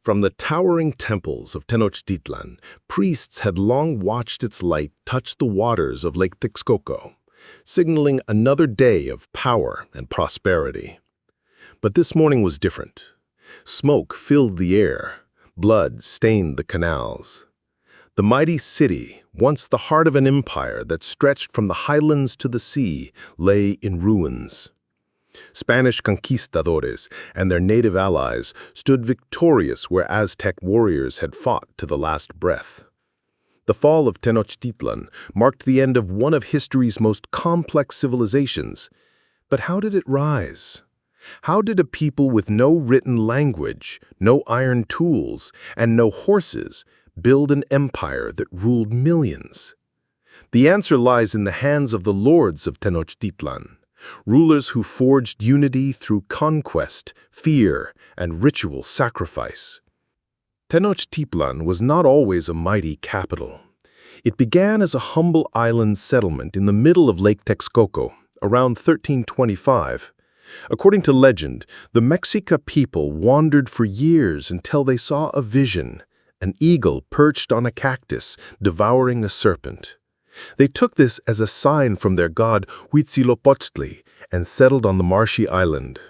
From the towering temples of Tenochtitlan, priests had long watched its light touch the waters of Lake Texcoco, signaling another day of power and prosperity. But this morning was different. Smoke filled the air, blood stained the canals. The mighty city, once the heart of an empire that stretched from the highlands to the sea, lay in ruins. Spanish conquistadores and their native allies stood victorious where Aztec warriors had fought to the last breath. The fall of Tenochtitlan marked the end of one of history's most complex civilizations. But how did it rise? How did a people with no written language, no iron tools, and no horses build an empire that ruled millions? The answer lies in the hands of the Lords of Tenochtitlan, rulers who forged unity through conquest, fear, and ritual sacrifice. Tenochtitlan was not always a mighty capital. It began as a humble island settlement in the middle of Lake Texcoco, around 1325. According to legend, the Mexica people wandered for years until they saw a vision, an eagle perched on a cactus, devouring a serpent. They took this as a sign from their god Huitzilopochtli and settled on the marshy island.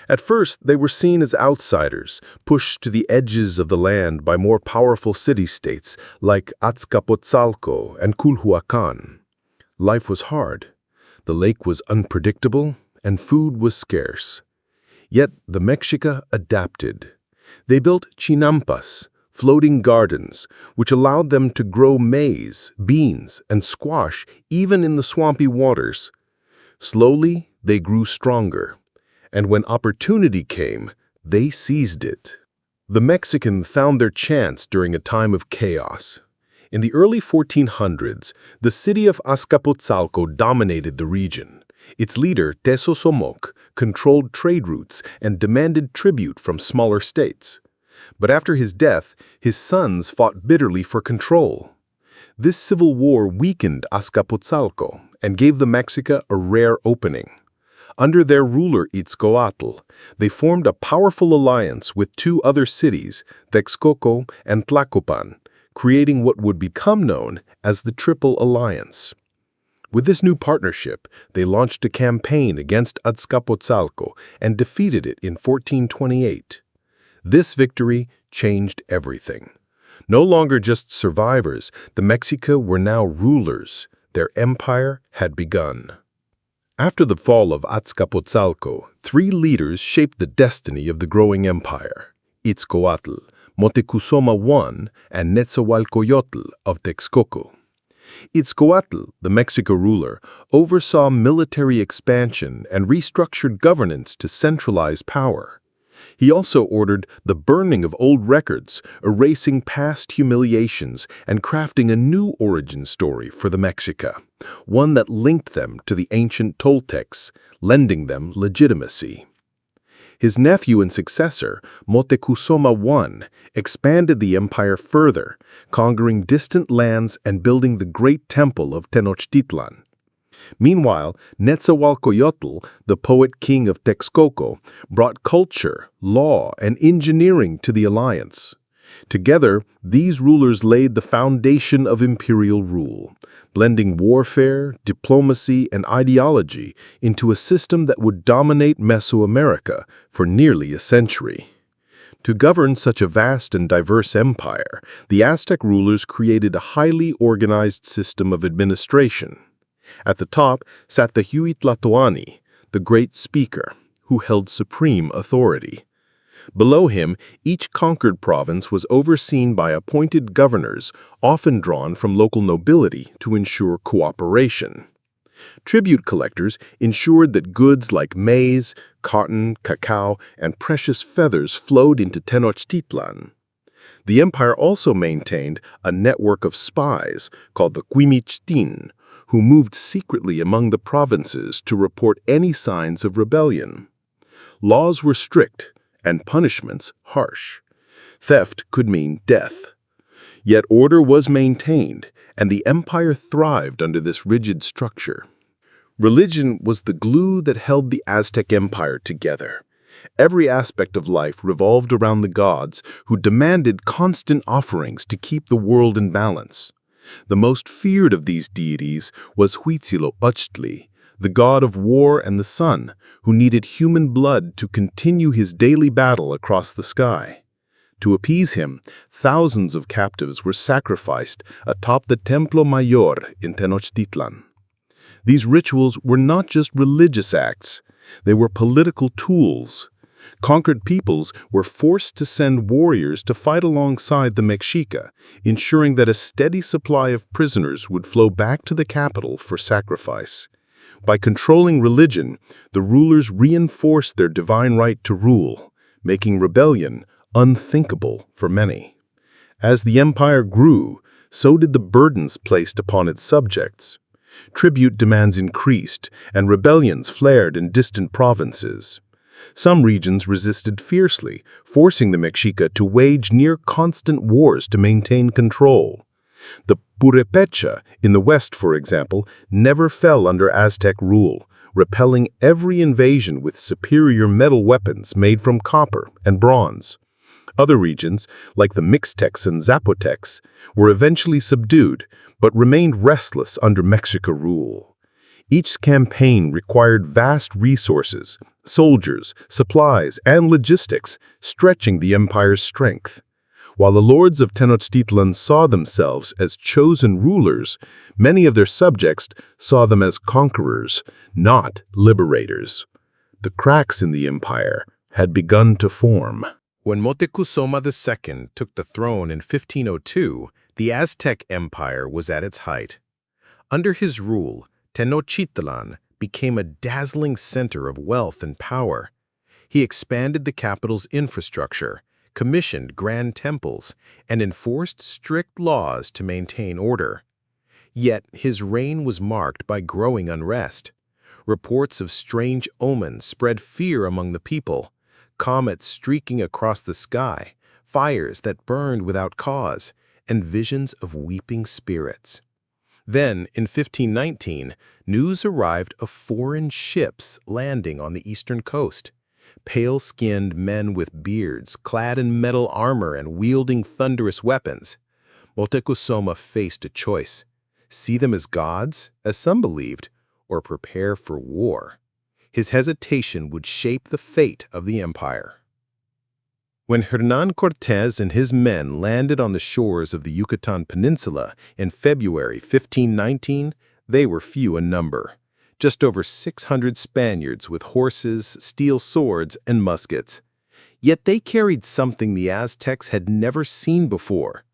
At first, they were seen as outsiders, pushed to the edges of the land by more powerful city-states like Azcapotzalco and Culhuacan. Life was hard. The lake was unpredictable, and food was scarce. Yet the Mexica adapted. They built chinampas, floating gardens, which allowed them to grow maize, beans, and squash even in the swampy waters. Slowly, they grew stronger, and when opportunity came, they seized it. The Mexican found their chance during a time of chaos. In the early 1400s, the city of Azcapotzalco dominated the region. Its leader, Tesosomoc, controlled trade routes and demanded tribute from smaller states. But after his death, his sons fought bitterly for control. This civil war weakened Azcapotzalco and gave the Mexica a rare opening. Under their ruler Itzcoatl, they formed a powerful alliance with two other cities, Texcoco and Tlacopan, creating what would become known as the Triple Alliance. With this new partnership, they launched a campaign against Azcapotzalco and defeated it in 1428. This victory changed everything. No longer just survivors, the Mexica were now rulers. Their empire had begun. After the fall of Azcapotzalco, three leaders shaped the destiny of the growing empire: Itzcoatl, Moctezuma I, and Netzahualcoyotl of Texcoco. Itzcoatl, the Mexica ruler, oversaw military expansion and restructured governance to centralize power. He also ordered the burning of old records, erasing past humiliations and crafting a new origin story for the Mexica, one that linked them to the ancient Toltecs, lending them legitimacy. His nephew and successor, Moctezuma I, expanded the empire further, conquering distant lands and building the great temple of Tenochtitlan. Meanwhile, Netzahualcoyotl, the poet-king of Texcoco, brought culture, law, and engineering to the alliance. Together, these rulers laid the foundation of imperial rule, blending warfare, diplomacy, and ideology into a system that would dominate Mesoamerica for nearly a century. To govern such a vast and diverse empire, the Aztec rulers created a highly organized system of administration. At the top sat the Huitlatoani, the great speaker, who held supreme authority. Below him, each conquered province was overseen by appointed governors, often drawn from local nobility to ensure cooperation. Tribute collectors ensured that goods like maize, cotton, cacao, and precious feathers flowed into Tenochtitlan. The empire also maintained a network of spies called the Quimichtin, who moved secretly among the provinces to report any signs of rebellion. Laws were strict and punishments harsh. Theft could mean death. Yet order was maintained, and the empire thrived under this rigid structure. Religion was the glue that held the Aztec Empire together, Every aspect of life revolved around the gods, who demanded constant offerings to keep the world in balance. The most feared of these deities was Huitzilopochtli, the god of war and the sun, who needed human blood to continue his daily battle across the sky. To appease him, thousands of captives were sacrificed atop the Templo Mayor in Tenochtitlan. These rituals were not just religious acts, they were political tools. Conquered peoples were forced to send warriors to fight alongside the Mexica, ensuring that a steady supply of prisoners would flow back to the capital for sacrifice. By controlling religion, the rulers reinforced their divine right to rule, making rebellion unthinkable for many. As the empire grew, so did the burdens placed upon its subjects. Tribute demands increased, and rebellions flared in distant provinces. Some regions resisted fiercely, forcing the Mexica to wage near-constant wars to maintain control. The Purepecha in the west, for example, never fell under Aztec rule, repelling every invasion with superior metal weapons made from copper and bronze. Other regions, like the Mixtecs and Zapotecs, were eventually subdued, but remained restless under Mexica rule. Each campaign required vast resources, soldiers, supplies, and logistics, stretching the empire's strength. While the Lords of Tenochtitlan saw themselves as chosen rulers, many of their subjects saw them as conquerors, not liberators. The cracks in the empire had begun to form. When Moctezuma II took the throne in 1502, the Aztec Empire was at its height. Under his rule, Tenochtitlan became a dazzling center of wealth and power. He expanded the capital's infrastructure, commissioned grand temples, and enforced strict laws to maintain order. Yet his reign was marked by growing unrest. Reports of strange omens spread fear among the people, comets streaking across the sky, fires that burned without cause, and visions of weeping spirits. Then, in 1519, news arrived of foreign ships landing on the eastern coast. Pale-skinned men with beards, clad in metal armor and wielding thunderous weapons. Moctezuma faced a choice: see them as gods, as some believed, or prepare for war. His hesitation would shape the fate of the empire. When Hernán Cortés and his men landed on the shores of the Yucatan Peninsula in February 1519, they were few in number. Just over 600 Spaniards with horses, steel swords, and muskets. Yet they carried something the Aztecs had never seen before: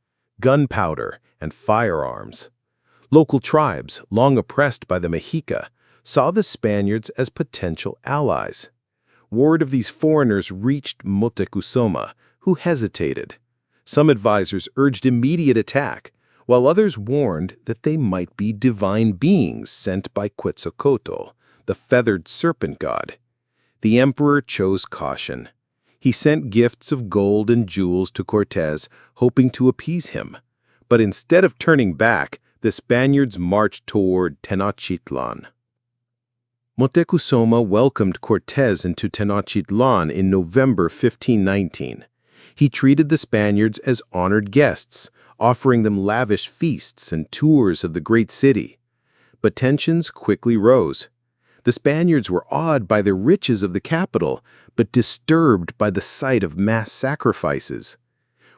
gunpowder and firearms. Local tribes, long oppressed by the Mexica, saw the Spaniards as potential allies. Word of these foreigners reached Moctezuma, who hesitated. Some advisors urged immediate attack, while others warned that they might be divine beings sent by Quetzalcoatl, the feathered serpent god. The emperor chose caution. He sent gifts of gold and jewels to Cortés, hoping to appease him. But instead of turning back, the Spaniards marched toward Tenochtitlan. Moctezuma welcomed Cortés into Tenochtitlan in November 1519. He treated the Spaniards as honored guests, offering them lavish feasts and tours of the great city. But tensions quickly rose. The Spaniards were awed by the riches of the capital, but disturbed by the sight of mass sacrifices.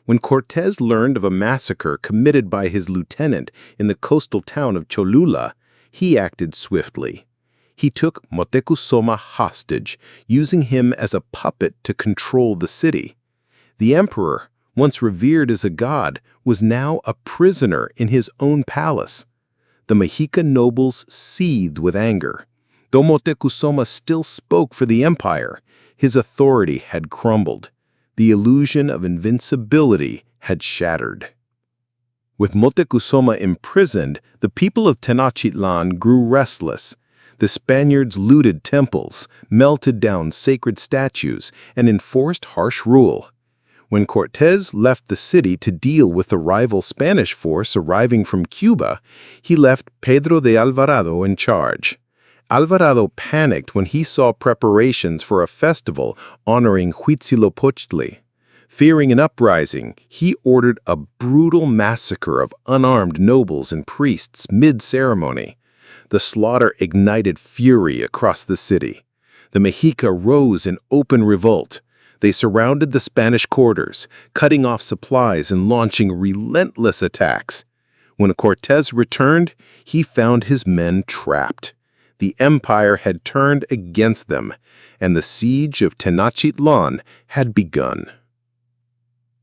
When Cortés learned of a massacre committed by his lieutenant in the coastal town of Cholula, he acted swiftly. He took Moctezuma hostage, using him as a puppet to control the city. The emperor, once revered as a god, was now a prisoner in his own palace. The Mexica nobles seethed with anger. Though Moctezuma still spoke for the empire, his authority had crumbled. The illusion of invincibility had shattered. With Moctezuma imprisoned, the people of Tenochtitlan grew restless. The Spaniards looted temples, melted down sacred statues, and enforced harsh rule. When Cortés left the city to deal with the rival Spanish force arriving from Cuba, he left Pedro de Alvarado in charge. Alvarado panicked when he saw preparations for a festival honoring Huitzilopochtli. Fearing an uprising, he ordered a brutal massacre of unarmed nobles and priests mid-ceremony. The slaughter ignited fury across the city. The Mexica rose in open revolt. They surrounded the Spanish quarters, cutting off supplies and launching relentless attacks. When Cortés returned, he found his men trapped. The empire had turned against them, and the siege of Tenochtitlan had begun.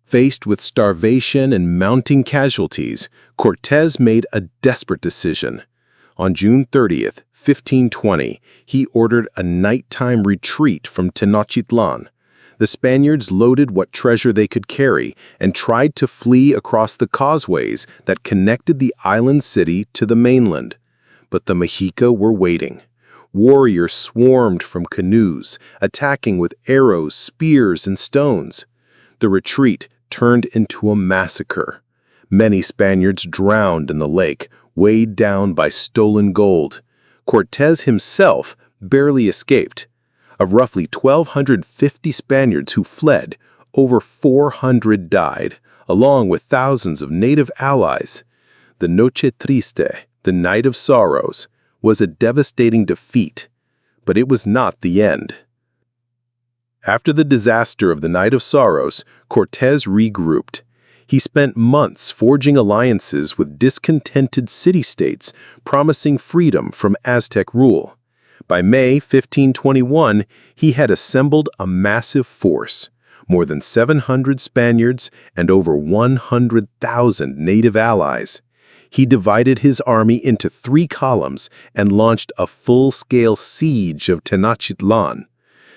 Faced with starvation and mounting casualties, Cortés made a desperate decision. On June 30th, 1520, he ordered a nighttime retreat from Tenochtitlan. The Spaniards loaded what treasure they could carry and tried to flee across the causeways that connected the island city to the mainland. But the Mexica were waiting. Warriors swarmed from canoes, attacking with arrows, spears, and stones. The retreat turned into a massacre. Many Spaniards drowned in the lake, weighed down by stolen gold. Cortés himself barely escaped. Of roughly 1,250 Spaniards who fled, over 400 died, along with thousands of native allies. The Noche Triste, the Night of Sorrows, was a devastating defeat, but it was not the end. After the disaster of the Night of Sorrows, Cortés regrouped. He spent months forging alliances with discontented city-states, promising freedom from Aztec rule. By May 1521, he had assembled a massive force, more than 700 Spaniards and over 100,000 native allies. He divided his army into 3 columns and launched a full-scale siege of Tenochtitlan.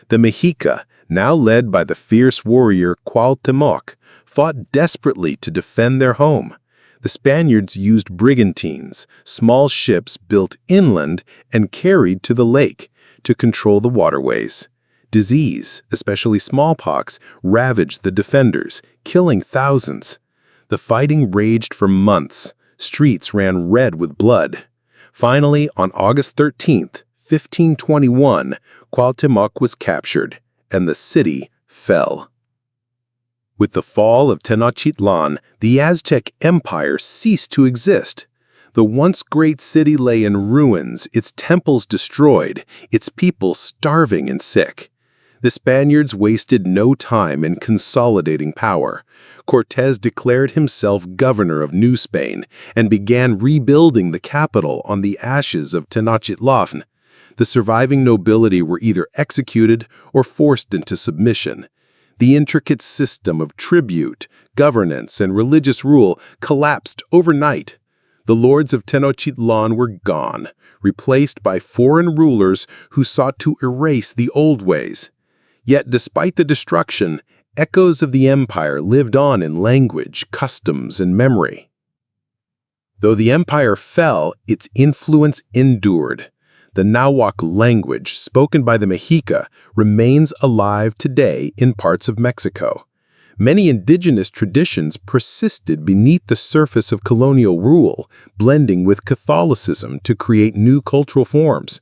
The Mexica, now led by the fierce warrior Cuauhtémoc, fought desperately to defend their home. The Spaniards used brigantines, small ships built inland and carried to the lake, to control the waterways. Disease, especially smallpox, ravaged the defenders, killing thousands. The fighting raged for months. Streets ran red with blood. Finally, on August 13th, 1521, Cuauhtémoc was captured, and the city fell. With the fall of Tenochtitlan, the Aztec Empire ceased to exist. The once great city lay in ruins, its temples destroyed, its people starving and sick. The Spaniards wasted no time in consolidating power. Cortés declared himself governor of New Spain and began rebuilding the capital on the ashes of Tenochtitlan. The surviving nobility were either executed or forced into submission. The intricate system of tribute, governance, and religious rule collapsed overnight. The Lords of Tenochtitlan were gone, replaced by foreign rulers who sought to erase the old ways. Yet despite the destruction, echoes of the empire lived on in language, customs, and memory. Though the empire fell, its influence endured. The Nahuatl language, spoken by the Mexica, remains alive today in parts of Mexico. Many indigenous traditions persisted beneath the surface of colonial rule, blending with Catholicism to create new cultural forms.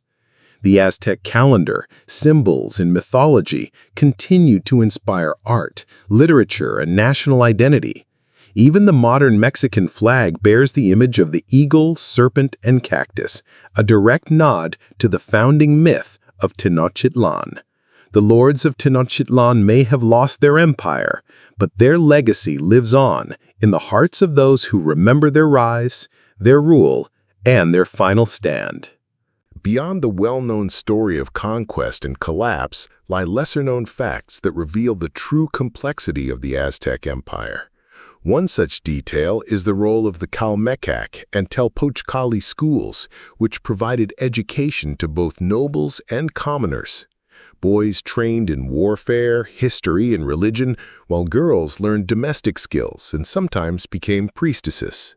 The Aztec calendar, symbols, and mythology continued to inspire art, literature, and national identity. Even the modern Mexican flag bears the image of the eagle, serpent, and cactus, a direct nod to the founding myth of Tenochtitlan. The Lords of Tenochtitlan may have lost their empire, but their legacy lives on in the hearts of those who remember their rise, their rule, and their final stand. Beyond the well-known story of conquest and collapse lie lesser-known facts that reveal the true complexity of the Aztec Empire. One such detail is the role of the Calmecac and Telpochcali schools, which provided education to both nobles and commoners. Boys trained in warfare, history, and religion, while girls learned domestic skills and sometimes became priestesses.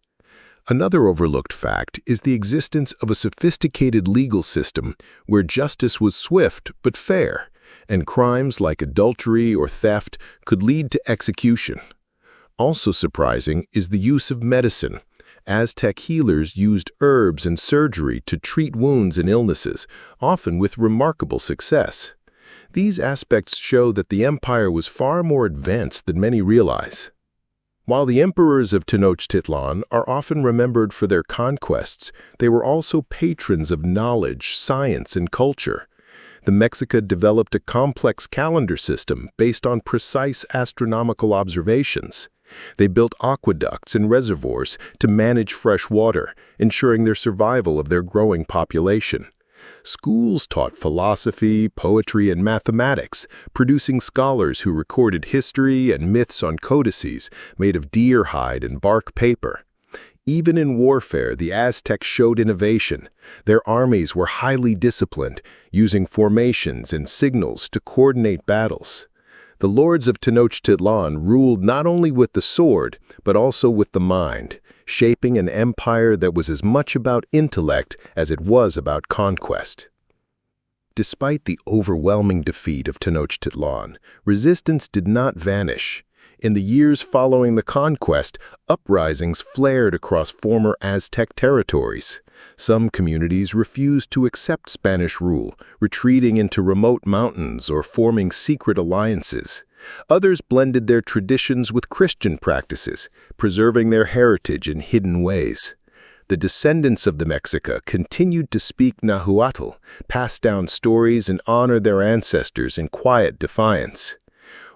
Another overlooked fact is the existence of a sophisticated legal system where justice was swift but fair, and crimes like adultery or theft could lead to execution. Also surprising is the use of medicine, Aztec healers used herbs and surgery to treat wounds and illnesses, often with remarkable success. These aspects show that the empire was far more advanced than many realize. While the emperors of Tenochtitlan are often remembered for their conquests, they were also patrons of knowledge, science, and culture. The Mexica developed a complex calendar system based on precise astronomical observations. They built aqueducts and reservoirs to manage fresh water, ensuring their survival of their growing population. Schools taught philosophy, poetry, and mathematics, producing scholars who recorded history and myths on codices made of deer hide and bark paper. Even in warfare, the Aztecs showed innovation. Their armies were highly disciplined, using formations and signals to coordinate battles. The Lords of Tenochtitlan ruled not only with the sword, but also with the mind, shaping an empire that was as much about intellect as it was about conquest. Despite the overwhelming defeat of Tenochtitlan, resistance did not vanish. In the years following the conquest, uprisings flared across former Aztec territories. Some communities refused to accept Spanish rule, retreating into remote mountains or forming secret alliances. Others blended their traditions with Christian practices, preserving their heritage in hidden ways. The descendants of the Mexica continued to speak Nahuatl, pass down stories, and honor their ancestors in quiet defiance.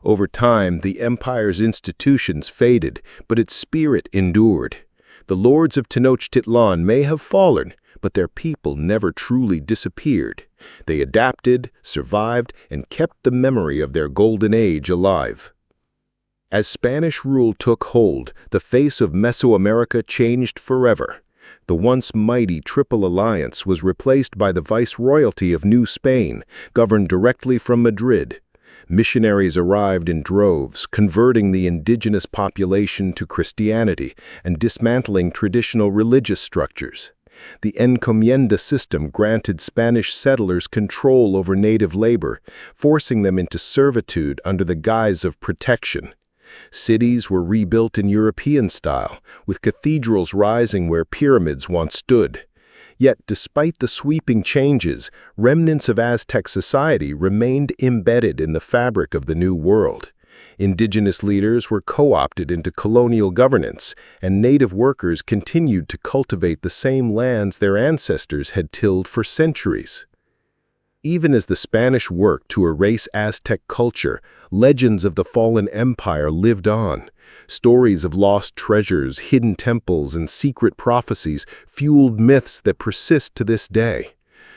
Over time, the empire's institutions faded, but its spirit endured. The Lords of Tenochtitlan may have fallen, but their people never truly disappeared. They adapted, survived, and kept the memory of their golden age alive. As Spanish rule took hold, the face of Mesoamerica changed forever. The once mighty Triple Alliance was replaced by the Viceroyalty of New Spain, governed directly from Madrid. Missionaries arrived in droves, converting the indigenous population to Christianity and dismantling traditional religious structures. The encomienda system granted Spanish settlers control over native labor, forcing them into servitude under the guise of protection. Cities were rebuilt in European style, with cathedrals rising where pyramids once stood. Yet, despite the sweeping changes, remnants of Aztec society remained embedded in the fabric of the New World. Indigenous leaders were co-opted into colonial governance, and native workers continued to cultivate the same lands their ancestors had tilled for centuries. Even as the Spanish worked to erase Aztec culture, legends of the fallen empire lived on. Stories of lost treasures, hidden temples, and secret prophecies fueled myths that persist to this day.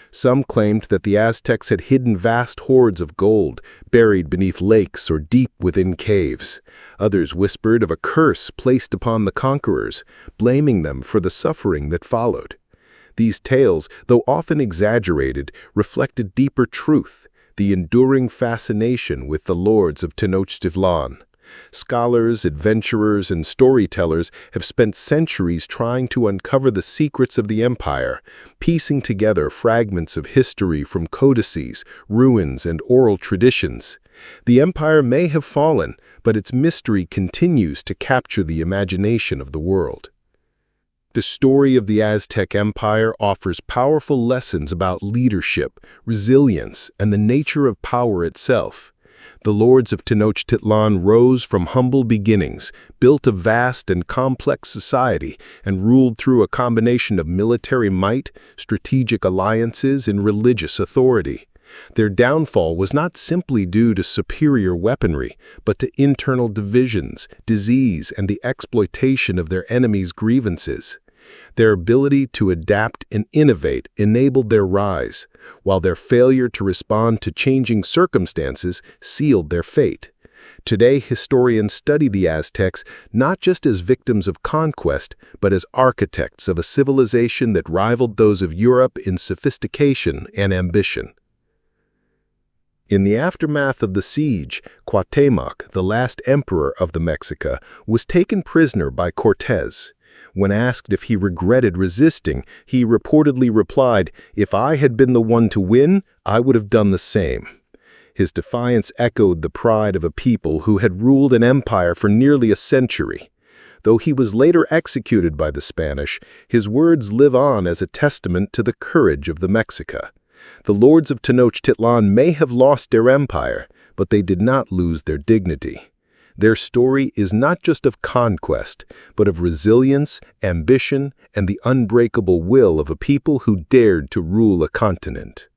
Some claimed that the Aztecs had hidden vast hoards of gold, buried beneath lakes or deep within caves. Others whispered of a curse placed upon the conquerors, blaming them for the suffering that followed. These tales, though often exaggerated, reflected deeper truth, the enduring fascination with the Lords of Tenochtitlan. Scholars, adventurers, and storytellers have spent centuries trying to uncover the secrets of the empire, piecing together fragments of history from codices, ruins, and oral traditions. The empire may have fallen, but its mystery continues to capture the imagination of the world. The story of the Aztec Empire offers powerful lessons about leadership, resilience, and the nature of power itself. The Lords of Tenochtitlan rose from humble beginnings, built a vast and complex society, and ruled through a combination of military might, strategic alliances, and religious authority. Their downfall was not simply due to superior weaponry, but to internal divisions, disease, and the exploitation of their enemies' grievances. Their ability to adapt and innovate enabled their rise, while their failure to respond to changing circumstances sealed their fate. Today, historians study the Aztecs not just as victims of conquest, but as architects of a civilization that rivaled those of Europe in sophistication and ambition. In the aftermath of the siege, Cuauhtémoc, the last emperor of the Mexica, was taken prisoner by Cortés. When asked if he regretted resisting, he reportedly replied, "If I had been the one to win, I would have done the same." His defiance echoed the pride of a people who had ruled an empire for nearly a century. Though he was later executed by the Spanish, his words live on as a testament to the courage of the Mexica. The Lords of Tenochtitlan may have lost their empire, but they did not lose their dignity. Their story is not just of conquest, but of resilience, ambition, and the unbreakable will of a people who dared to rule a continent.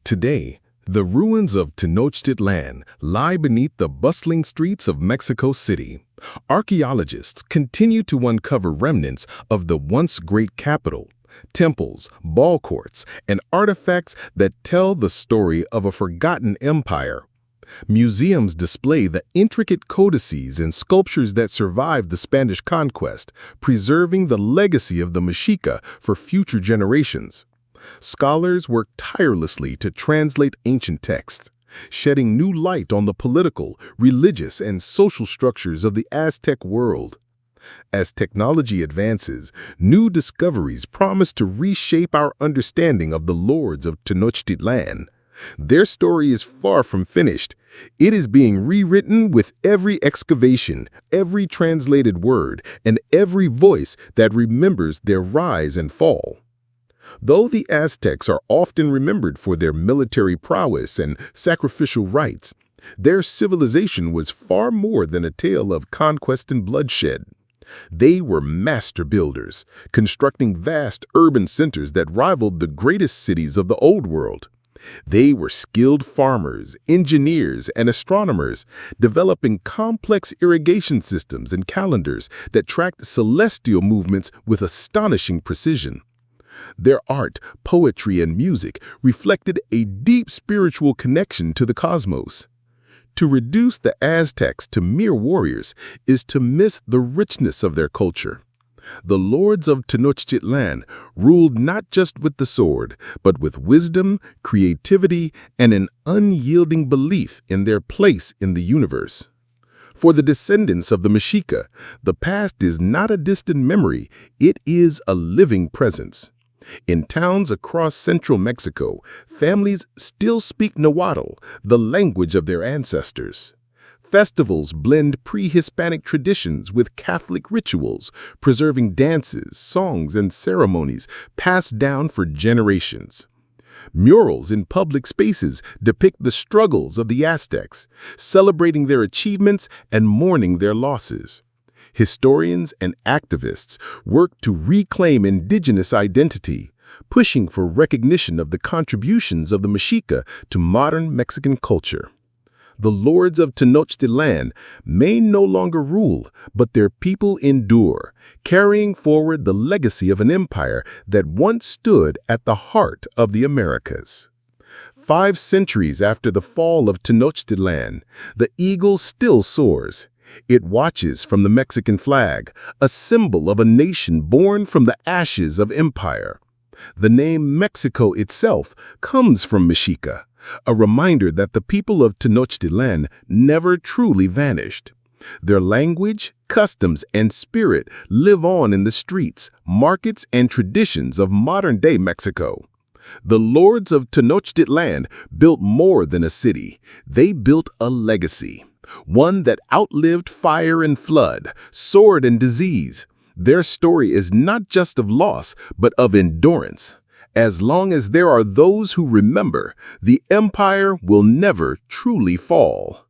Today, the ruins of Tenochtitlan lie beneath the bustling streets of Mexico City. Archaeologists continue to uncover remnants of the once great capital, temples, ball courts, and artifacts that tell the story of a forgotten empire. Museums display the intricate codices and sculptures that survived the Spanish conquest, preserving the legacy of the Mexica for future generations. Scholars work tirelessly to translate ancient texts, shedding new light on the political, religious, and social structures of the Aztec world. As technology advances, new discoveries promise to reshape our understanding of the Lords of Tenochtitlan. Their story is far from finished. It is being rewritten with every excavation, every translated word, and every voice that remembers their rise and fall. Though the Aztecs are often remembered for their military prowess and sacrificial rites, their civilization was far more than a tale of conquest and bloodshed. They were master builders, constructing vast urban centers that rivaled the greatest cities of the Old World. They were skilled farmers, engineers, and astronomers, developing complex irrigation systems and calendars that tracked celestial movements with astonishing precision. Their art, poetry, and music reflected a deep spiritual connection to the cosmos. To reduce the Aztecs to mere warriors is to miss the richness of their culture. The Lords of Tenochtitlan ruled not just with the sword, but with wisdom, creativity, and an unyielding belief in their place in the universe. For the descendants of the Mexica, the past is not a distant memory, it is a living presence. In towns across central Mexico, families still speak Nahuatl, the language of their ancestors. Festivals blend pre-Hispanic traditions with Catholic rituals, preserving dances, songs, and ceremonies passed down for generations. Murals in public spaces depict the struggles of the Aztecs, celebrating their achievements and mourning their losses. Historians and activists work to reclaim indigenous identity, pushing for recognition of the contributions of the Mexica to modern Mexican culture. The Lords of Tenochtitlan may no longer rule, but their people endure, carrying forward the legacy of an empire that once stood at the heart of the Americas. 5 centuries after the fall of Tenochtitlan, the eagle still soars. It watches from the Mexican flag, a symbol of a nation born from the ashes of empire. The name Mexico itself comes from Mexica, a reminder that the people of Tenochtitlan never truly vanished. Their language, customs, and spirit live on in the streets, markets, and traditions of modern-day Mexico. The Lords of Tenochtitlan built more than a city. They built a legacy, one that outlived fire and flood, sword and disease. Their story is not just of loss, but of endurance. As long as there are those who remember, the empire will never truly fall.